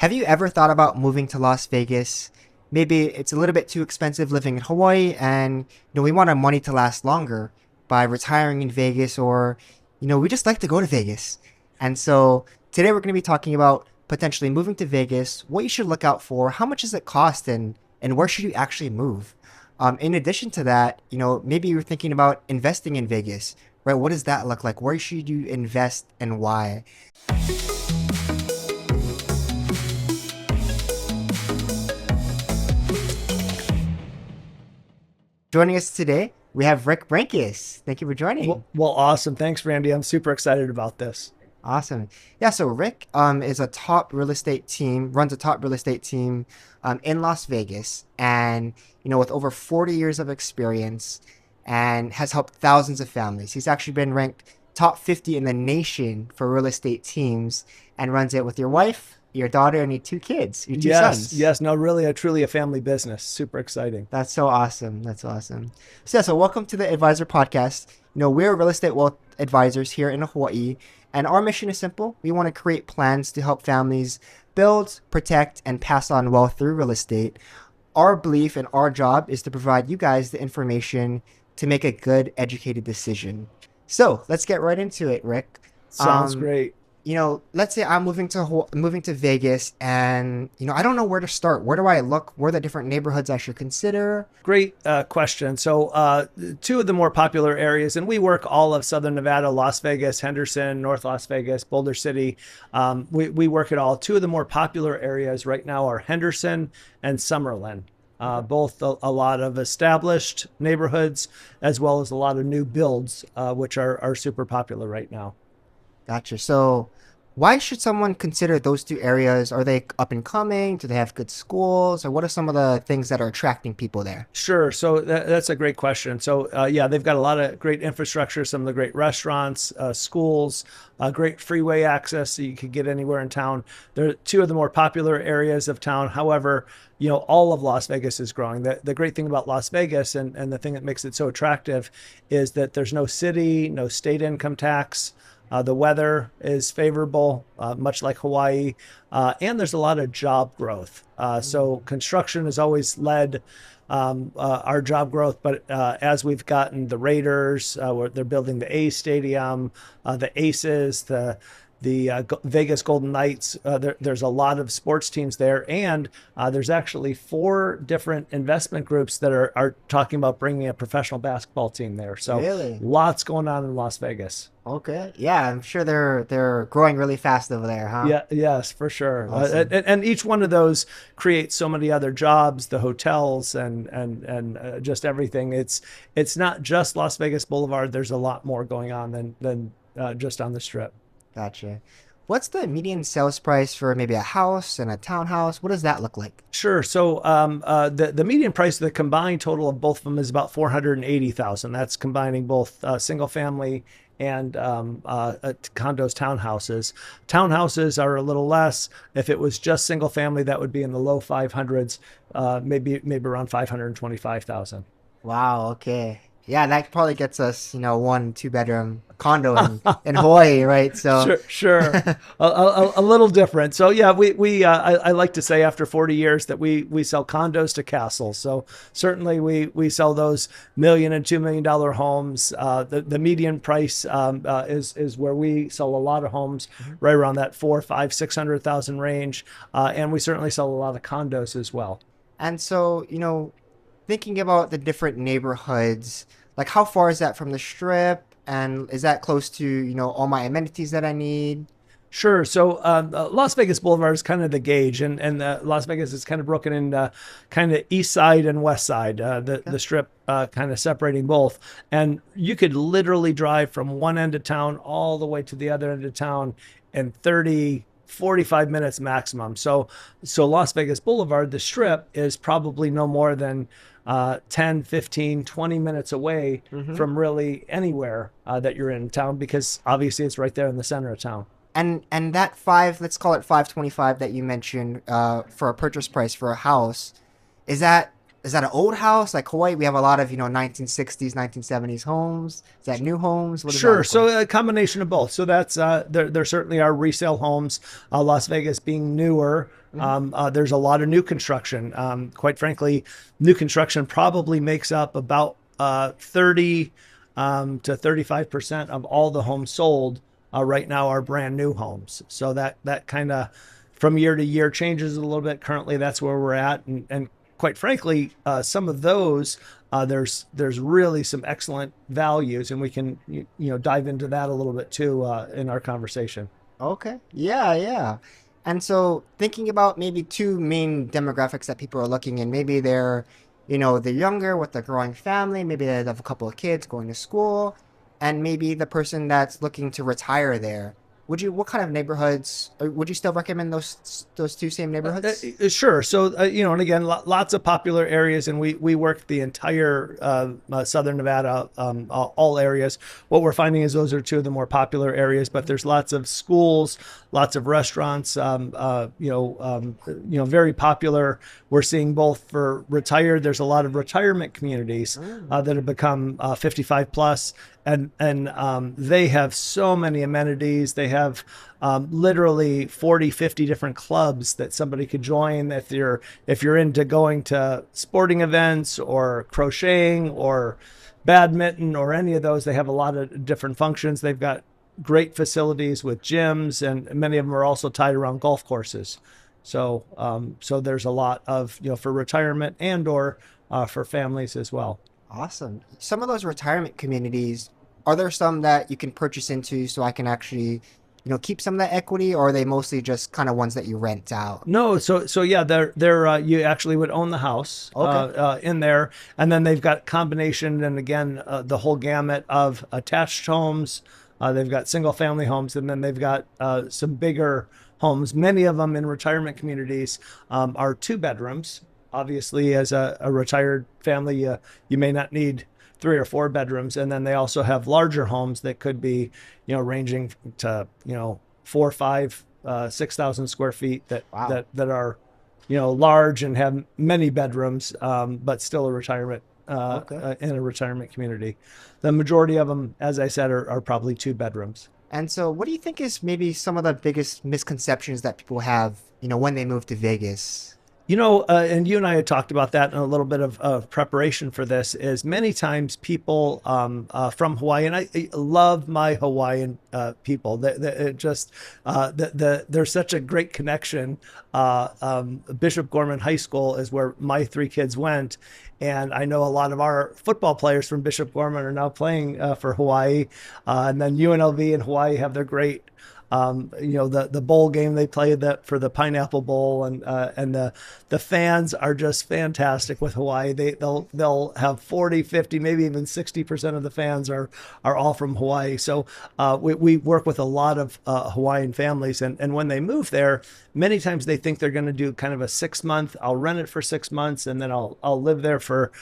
Have you ever thought about moving to Las Vegas? Maybe it's a little bit too expensive living in Hawaii and we want our money to last longer by retiring in Vegas or we just like to go to Vegas. And so today we're going to be talking about potentially moving to Vegas, what you should look out for, how much does it cost and where should you actually move? In addition to that, maybe you're thinking about investing in Vegas, right? What does that look like? Where should you invest and why? Joining us today, we have Rick Brenkus. Thank you for joining. Well, awesome. Thanks, Randy. I'm super excited about this. Awesome. Yeah, so Rick is a top real estate team, runs a top real estate team in Las Vegas, and with over 40 years of experience and has helped thousands of families. He's actually been ranked top 50 in the nation for real estate teams and runs it with your wife, your daughter, and your two kids, your two sons. Yes. No, really, truly a family business. Super exciting. That's so awesome. That's awesome. So welcome to the Advisor Podcast. We're real estate wealth advisors here in Hawaii, and our mission is simple. We want to create plans to help families build, protect, and pass on wealth through real estate. Our belief and our job is to provide you guys the information to make a good, educated decision. So let's get right into it, Rick. Sounds great. Let's say I'm moving to Vegas, and I don't know where to start. Where do I look? Where are the different neighborhoods I should consider? Great question. So two of the more popular areas, and we work all of Southern Nevada, Las Vegas, Henderson, North Las Vegas, Boulder City. We work it all. Two of the more popular areas right now are Henderson and Summerlin. Both a lot of established neighborhoods as well as a lot of new builds, which are super popular right now. Gotcha. So why should someone consider those two areas? Are they up and coming? Do they have good schools? Or what are some of the things that are attracting people there? Sure. So that's a great question. So they've got a lot of great infrastructure, some of the great restaurants, schools, great freeway access so you can get anywhere in town. They're two of the more popular areas of town. However, all of Las Vegas is growing. The great thing about Las Vegas and the thing that makes it so attractive is that there's no city, no state income tax. The weather is favorable, much like Hawaii, and there's a lot of job growth. So construction has always led our job growth, but as we've gotten the Raiders, they're building the A Stadium, the Aces, the Vegas Golden Knights. There's a lot of sports teams there, and there's actually 4 different investment groups that are talking about bringing a professional basketball team there. So really? Lots going on in Las Vegas. Okay. Yeah, I'm sure they're growing really fast over there, huh? Yeah, yes, for sure. Awesome. And each one of those creates so many other jobs, the hotels and just everything. It's not just Las Vegas Boulevard. There's a lot more going on than just on the Strip. Gotcha. What's the median sales price for maybe a house and a townhouse? What does that look like? Sure. So the median price of the combined total of both of them is about $480,000. That's combining both single family and condos, townhouses. Townhouses are a little less. If it was just single family, that would be in the low 500s, maybe around 525,000. Wow. Okay. Yeah, that probably gets us, 1 2-bedroom condo in Hawaii, right? So sure. a little different. So yeah, I like to say after 40 years that we sell condos to castles. So certainly we sell those $1 million and $2 million homes. The median price is where we sell a lot of homes, right around that 400, 500, 600,000 range, and we certainly sell a lot of condos as well. And so thinking about the different neighborhoods, like how far is that from the Strip? And is that close to, all my amenities that I need? Sure. So Las Vegas Boulevard is kind of the gauge, and Las Vegas is kind of broken into kind of east side and west side, the Strip kind of separating both. And you could literally drive from one end of town all the way to the other end of town in 45 minutes maximum. So Las Vegas Boulevard, the Strip, is probably no more than 10, 15, 20 minutes away from really anywhere that you're in town, because obviously it's right there in the center of town. And that let's call it 525 that you mentioned for a purchase price for a house, is that is that an old house like Hawaii? We have a lot of 1960s, 1970s homes. Is that new homes? What does that Sure. look like? So a combination of both. So that's there certainly are resale homes. Las Vegas being newer, Hmm. there's a lot of new construction. Quite frankly, new construction probably makes up about 30 to 35% of all the homes sold right now are brand new homes. So that kind of from year to year changes a little bit. Currently, that's where we're at, and quite frankly, some of those there's really some excellent values, and we can dive into that a little bit too in our conversation. Okay. Yeah, yeah. And so thinking about maybe two main demographics that people are looking in, maybe they're younger with a growing family, maybe they have a couple of kids going to school, and maybe the person that's looking to retire there. What kind of neighborhoods, would you still recommend those two same neighborhoods? Sure. So, and again, lots of popular areas, and we work the entire Southern Nevada, all areas. What we're finding is those are two of the more popular areas, but there's lots of schools, lots of restaurants, very popular. We're seeing both for retired. There's a lot of retirement communities Mm. that have become 55 plus, and they have so many amenities. They have literally 40, 50 different clubs that somebody could join if you're into going to sporting events or crocheting or badminton or any of those. They have a lot of different functions. They've got great facilities with gyms, and many of them are also tied around golf courses. So there's a lot of for retirement and or for families as well. Awesome. Some of those retirement communities, are there some that you can purchase into so I can actually, keep some of that equity, or are they mostly just kind of ones that you rent out? No, so yeah, they're you actually would own the house Okay. in there, and then they've got combination, and again the whole gamut of attached homes. They've got single family homes, and then they've got some bigger homes. Many of them in retirement communities are two bedrooms. Obviously, as a retired family, you may not need three or four bedrooms, and then they also have larger homes that could be ranging to 4, 5, 6,000 square feet Wow. that are large and have many bedrooms, but still a retirement Okay. in a retirement community. The majority of them, as I said, are probably two bedrooms. And so, what do you think is maybe some of the biggest misconceptions that people have, when they move to Vegas? And you and I had talked about that in a little bit of preparation for this. Is many times people from Hawaii, and I love my Hawaiian people. It just there's such a great connection. Bishop Gorman High School is where my three kids went, and I know a lot of our football players from Bishop Gorman are now playing for Hawaii, and then UNLV and Hawaii have their great the bowl game they played that for the Pineapple Bowl, and the fans are just fantastic with Hawaii. They'll have 40, 50, maybe even 60% of the fans are all from Hawaii. So we work with a lot of Hawaiian families, and when they move there, many times they think they're going to do kind of a 6 month. I'll rent it for 6 months, and then I'll live there for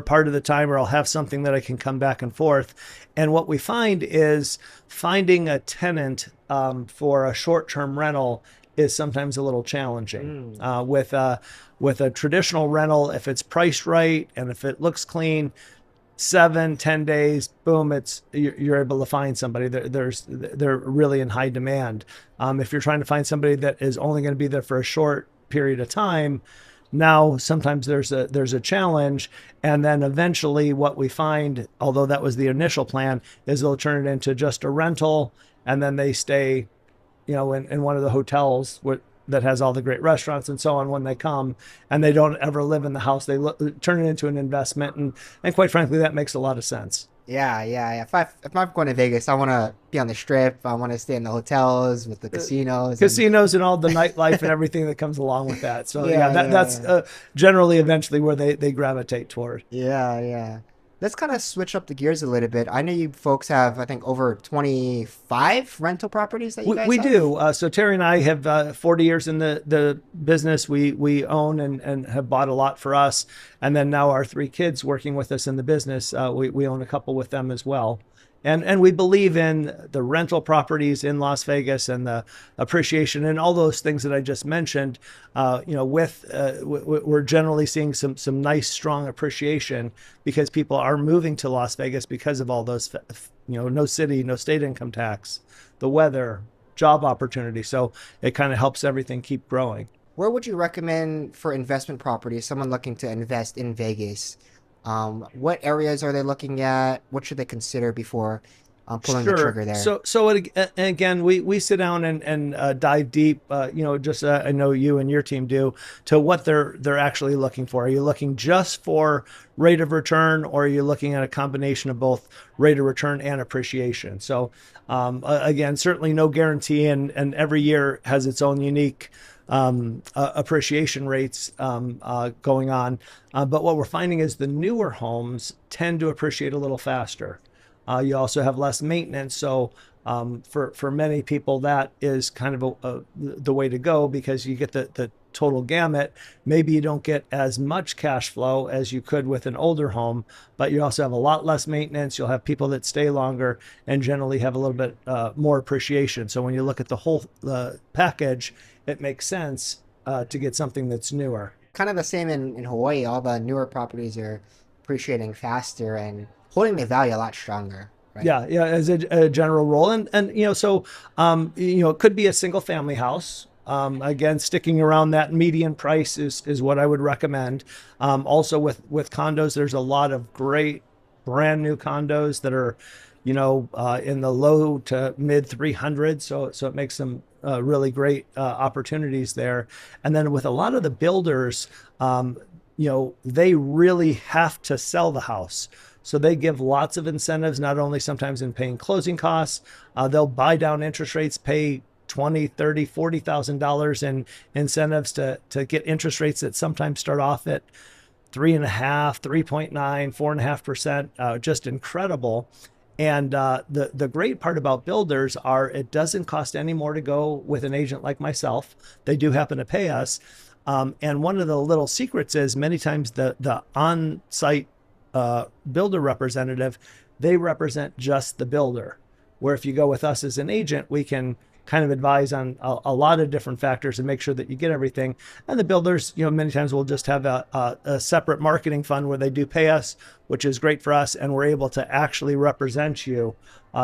part of the time, or I'll have something that I can come back and forth. And what we find is finding a tenant for a short-term rental is sometimes a little challenging. Mm. With a traditional rental, if it's priced right and if it looks clean, 7, 10 days, boom, you're able to find somebody. They're really in high demand. If you're trying to find somebody that is only going to be there for a short period of time, now sometimes there's a challenge, and then eventually what we find, although that was the initial plan, is they'll turn it into just a rental, and then they stay in one of the hotels that has all the great restaurants and so on when they come, and they don't ever live in the house. They turn it into an investment, and quite frankly that makes a lot of sense. Yeah, yeah, yeah. If I'm going to Vegas, I want to be on the strip. I want to stay in the hotels with the casinos and Casinos and all the nightlife and everything that comes along with that. So yeah, yeah, that's yeah, generally eventually where they gravitate toward. yeah, yeah. Let's kind of switch up the gears a little bit. I know you folks have, I think, over 25 rental properties that you guys We have. do. So Terry and I have 40 years in the business. We own and have bought a lot for us, and then now our three kids working with us in the business. We own a couple with them as well. And we believe in the rental properties in Las Vegas and the appreciation and all those things that I just mentioned. We're generally seeing some nice strong appreciation because people are moving to Las Vegas because of all those, no city, no state income tax, the weather, job opportunity. So it kind of helps everything keep growing. Where would you recommend for investment properties, someone looking to invest in Vegas? What areas are they looking at? What should they consider before pulling the Sure. trigger there? So again, we sit down and dive deep. Just I know you and your team do to what they're actually looking for. Are you looking just for rate of return, or are you looking at a combination of both rate of return and appreciation? So again, certainly no guarantee, and every year has its own unique appreciation rates going on. But what we're finding is the newer homes tend to appreciate a little faster. You also have less maintenance. So for many people, that is kind of the way to go because you get the total gamut. Maybe you don't get as much cash flow as you could with an older home, but you also have a lot less maintenance. You'll have people that stay longer and generally have a little bit more appreciation. So when you look at the whole package, it makes sense to get something that's newer. Kind of the same in Hawaii. All the newer properties are appreciating faster and holding the value a lot stronger, right? Yeah, as a general rule, it could be a single family house. Again, sticking around that median price is what I would recommend. Also with condos, there's a lot of great brand new condos that are, in the low to mid 300s. So it makes some really great opportunities there. And then with a lot of the builders, they really have to sell the house. So they give lots of incentives, not only sometimes in paying closing costs, they'll buy down interest rates, pay $20, $30, $40,000 in incentives to get interest rates that sometimes start off at 3.5, 3.9, 4.5%, just incredible. And the great part about builders are it doesn't cost any more to go with an agent like myself. They do happen to pay us. And one of the little secrets is many times the on-site builder representative, they represent just the builder. Where if you go with us as an agent, we can kind of advise on a lot of different factors and make sure that you get everything. And the builders, many times will just have a separate marketing fund where they do pay us, which is great for us. And we're able to actually represent you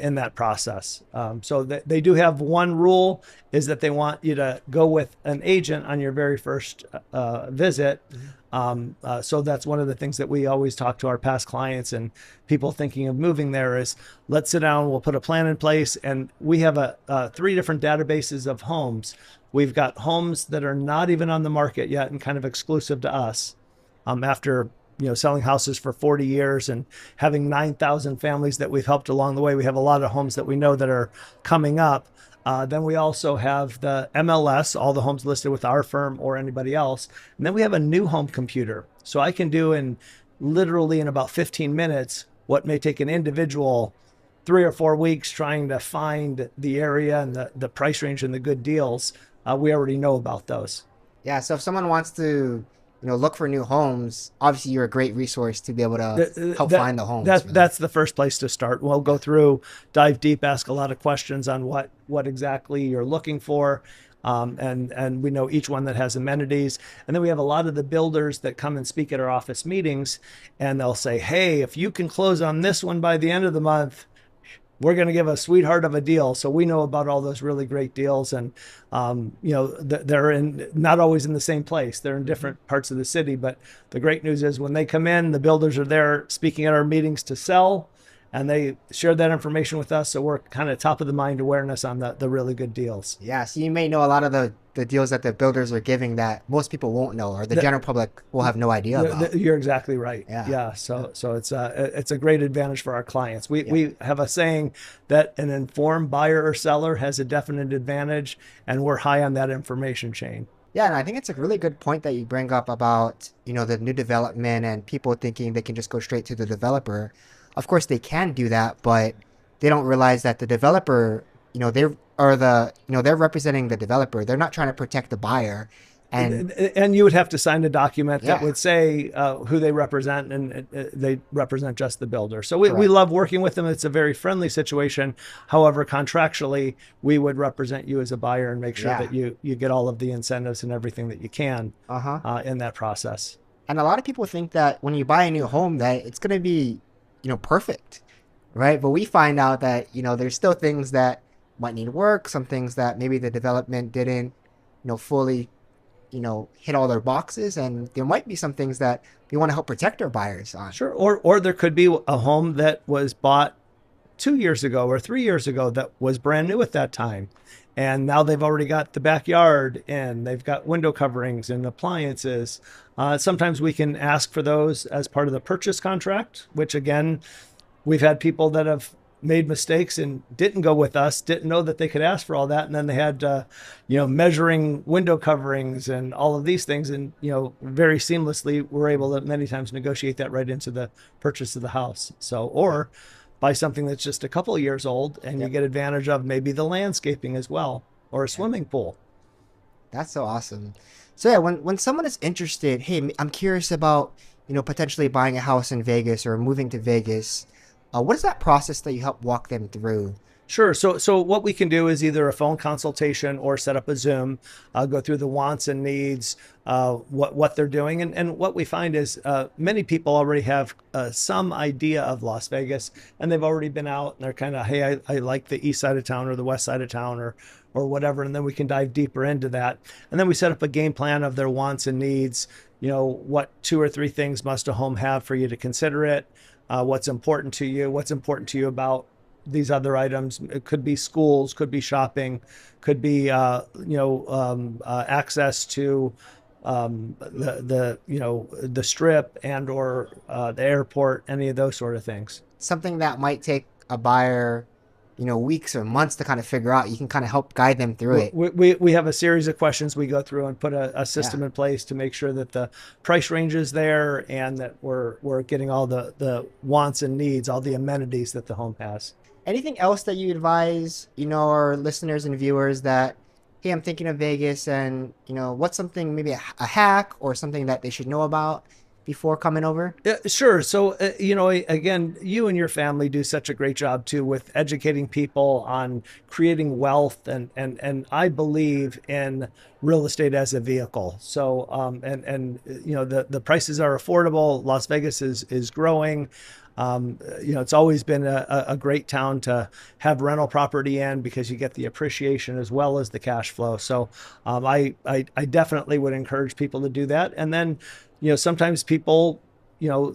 in that process. So they do have one rule is that they want you to go with an agent on your very first visit. So that's one of the things that we always talk to our past clients and people thinking of moving there is let's sit down, we'll put a plan in place. And we have 3 different databases of homes. We've got homes that are not even on the market yet and kind of exclusive to us after selling houses for 40 years and having 9,000 families that we've helped along the way. We have a lot of homes that we know that are coming up. Then we also have the MLS, all the homes listed with our firm or anybody else. And then we have a new home computer. So I can do literally in about 15 minutes what may take an individual 3 or 4 weeks trying to find the area and the price range and the good deals. We already know about those. Yeah. So if someone wants to, look for new homes, obviously you're a great resource to be able to help find the homes. That's the first place to start. We'll go through, dive deep, ask a lot of questions on what exactly you're looking for. And we know each one that has amenities. And then we have a lot of the builders that come and speak at our office meetings, and they'll say, hey, if you can close on this one by the end of the month, we're going to give a sweetheart of a deal. So we know about all those really great deals. And, they're not always in the same place. They're in different parts of the city. But the great news is when they come in, the builders are there speaking at our meetings to sell, and they share that information with us. So we're kind of top of the mind awareness on the really good deals. Yeah. So you may know a lot of the deals that the builders are giving that most people won't know, or the general public will have no idea about. You're exactly right. Yeah. So it's a great advantage for our clients. We have a saying that an informed buyer or seller has a definite advantage, and we're high on that information chain. Yeah, and I think it's a really good point that you bring up about, the new development and people thinking they can just go straight to the developer. Of course, they can do that, but they don't realize that the developer, they're representing the developer. They're not trying to protect the buyer. And And you would have to sign a document that yeah, would say who they represent, and they represent just the builder. So we correct. love working with them. It's a very friendly situation. However, contractually, we would represent you as a buyer and make sure Yeah. that you get all of the incentives and everything that you can Uh-huh. in that process. And a lot of people think that when you buy a new home that it's going to be, perfect, right? But we find out that, there's still things that might need work, some things that maybe the development didn't, fully, hit all their boxes, and there might be some things that we want to help protect our buyers on. Sure. Or there could be a home that was bought 2 years ago or 3 years ago that was brand new at that time. And now they've already got the backyard in, they've got window coverings and appliances. Sometimes we can ask for those as part of the purchase contract, which again, we've had people that have made mistakes and didn't go with us, didn't know that they could ask for all that. And then they had, measuring window coverings and all of these things. And, very seamlessly, we're able to many times negotiate that right into the purchase of the house. So, or buy something that's just a couple of years old and you Yep. get advantage of maybe the landscaping as well, or a Yeah. swimming pool. That's so awesome. So yeah, when someone is interested, hey, I'm curious about, potentially buying a house in Vegas or moving to Vegas, what is that process that you help walk them through? Sure. So what we can do is either a phone consultation or set up a Zoom, go through the wants and needs, what they're doing, and what we find is many people already have some idea of Las Vegas, and they've already been out, and they're kind of, hey, I like the east side of town or the west side of town or whatever, and then we can dive deeper into that, and then we set up a game plan of their wants and needs. What 2 or 3 things must a home have for you to consider it? What's important to you? What's important to you about these other items? It could be schools, could be shopping, could be access to the strip and or the airport, any of those sort of things. Something that might take a buyer, weeks or months to kind of figure out. You can kind of help guide them through it. We have a series of questions we go through and put a system Yeah. in place to make sure that the price range is there and that we're getting all the wants and needs, all the amenities that the home has. Anything else that you advise, our listeners and viewers that, hey, I'm thinking of Vegas, and what's something, maybe a hack or something that they should know about before coming over? Yeah, sure. So, again, you and your family do such a great job too with educating people on creating wealth, and I believe in real estate as a vehicle. So, the prices are affordable. Las Vegas is growing. It's always been a great town to have rental property in because you get the appreciation as well as the cash flow. So I definitely would encourage people to do that. And then, sometimes people,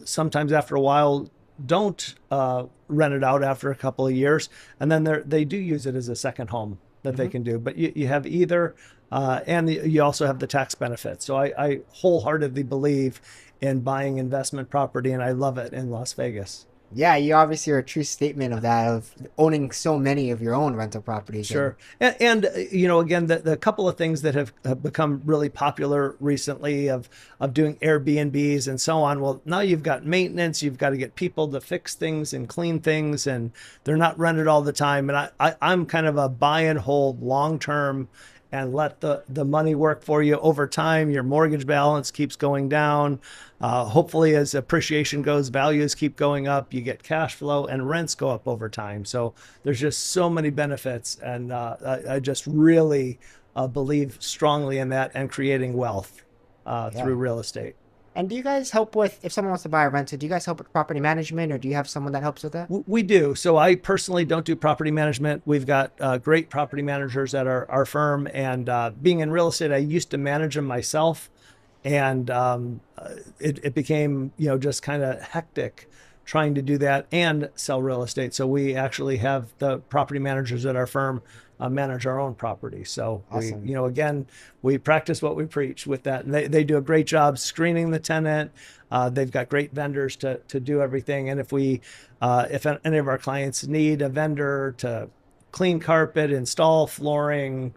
sometimes after a while don't rent it out after a couple of years, and then they do use it as a second home that they Mm-hmm. can do. But you have either, you also have the tax benefits. So I wholeheartedly believe in buying investment property, and I love it in Las Vegas. Yeah, you obviously are a true statement of that, of owning so many of your own rental properties. Sure. And again, the couple of things that have become really popular recently of doing Airbnbs and so on. Well, now you've got maintenance, you've got to get people to fix things and clean things, and they're not rented all the time. And I'm kind of a buy and hold long term and let the money work for you over time. Your mortgage balance keeps going down. Hopefully, as appreciation goes, values keep going up. You get cash flow and rents go up over time. So there's just so many benefits. And I just really believe strongly in that and creating wealth Yeah. through real estate. And do you guys help with, if someone wants to buy a rental, do you guys help with property management, or do you have someone that helps with that? We do. So I personally don't do property management. We've got great property managers at our firm. And being in real estate, I used to manage them myself. And it became, just kind of hectic trying to do that and sell real estate. So we actually have the property managers at our firm manage our own property. So Awesome. again, we practice what we preach with that. And they do a great job screening the tenant. They've got great vendors to do everything. And if any of our clients need a vendor to clean carpet, install flooring,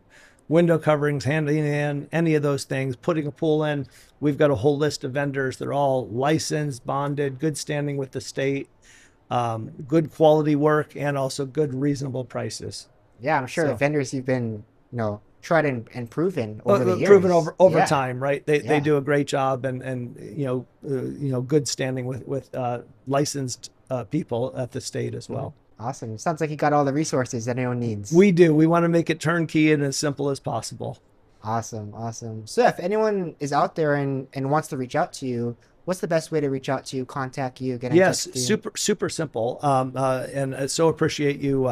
window coverings, handing in any of those things, putting a pool in, we've got a whole list of vendors. They're all licensed, bonded, good standing with the state, good quality work, and also good reasonable prices. Yeah, I'm sure the So vendors you've been, tried and proven over the Proven years. over Yeah. time, right? They Yeah. do a great job, and good standing with licensed people at the state as well. Awesome. Sounds like you got all the resources that anyone needs. We do. We want to make it turnkey and as simple as possible. Awesome. Awesome. So if anyone is out there and wants to reach out to you, what's the best way to reach out to you, contact you, get in touch Yes, with you? super simple. And I so appreciate you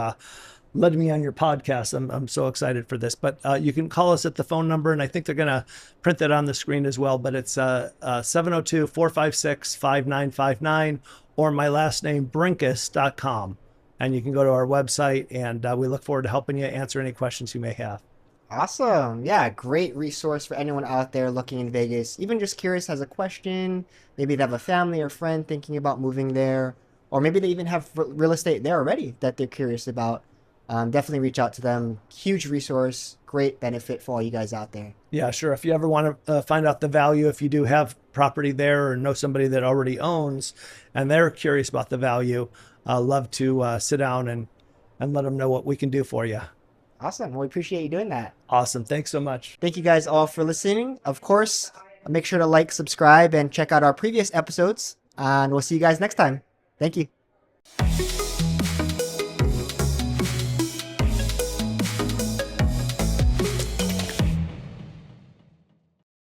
letting me on your podcast. I'm so excited for this. But you can call us at the phone number, and I think they're going to print that on the screen as well. But it's 702-456-5959, or my last name, Brenkus.com. And you can go to our website, and we look forward to helping you answer any questions you may have. Awesome. Yeah, great resource for anyone out there looking in Vegas, even just curious, has a question. Maybe they have a family or friend thinking about moving there, or maybe they even have real estate there already that they're curious about. Definitely reach out to them. Huge resource, great benefit for all you guys out there. Yeah, sure. If you ever want to find out the value, if you do have property there or know somebody that already owns and they're curious about the value, love to sit down and let them know what we can do for you. Awesome. Well, we appreciate you doing that. Awesome. Thanks so much. Thank you guys all for listening. Of course, make sure to like, subscribe, and check out our previous episodes. And we'll see you guys next time. Thank you.